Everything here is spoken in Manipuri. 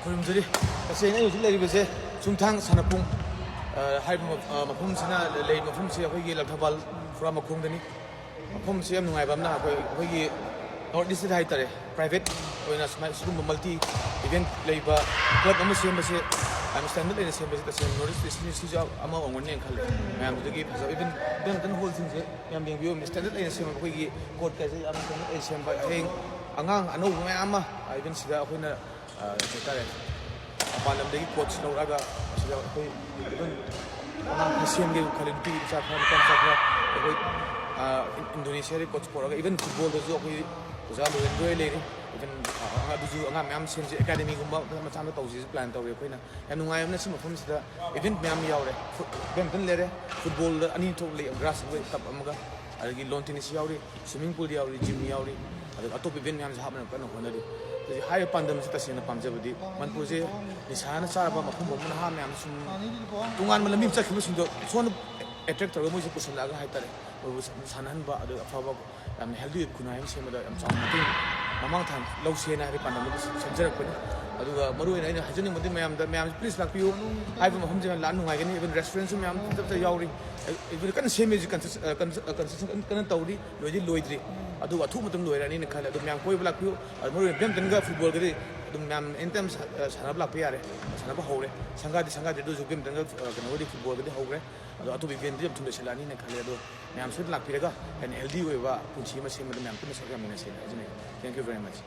Khurumjuri asena yuji leibase Chumthang Sanapung mafumsina lei mafumsi akhoi langthabal phuramakhong dani mafumsi am nungai bamna akhoi North East haitare private oina sum multi event leiba club ama sembase am standard in sembase the North East si job ama ongone khale mayam dugi phasa even dan whole thing je yam bing view standard in sem akhoi court ka je am standard in sem ba heng angang anu mayama even sida akhoina tare apalam degi coach lauraga sida akhoi even angang Asian ge khalin pi sa khan kan sa akhoi Indonesia ri coach poraga even football da jo akhoi uja lo enjoy le even anga duju anga myam sense academy gumba macam tauji plan taw re khoina yam nungai amna sim phum sida event myam yaure badminton le re football ani thok le grass we tap amaga agi lawn tennis yauri swimming pool yauri gym yauri atop event myam habna kan honari hai pandam sita sina pamjabadi manpur je nisana charaba mafum bomna ha myam sum tungan malamim chakhibu singdo son attract tawga moise pusalaga haitare sanan ba adu afaba am healthy kunayam semada am chamati mamang than law sena hari pandam senjarak pani aduga maru ina hajani modi mayam da mayam please lakpiu hai ba mahum jang lan nungai gani even restaurant su mayam tabta yauri even kan semi kan tawri loji loidri aduga thu matam loirani ne khala adu mayam koi lakpiu maru badminton ga football gari dum mayam entem sanab lakpi yare sanab hore sangadi du ju badminton ga kanodi football gadi hore adu atu event jam thunde selani ne khale adu mayam su lakpiraga and healthy way ba punchi ma semada mayam kun sa ga mina sena thank you very much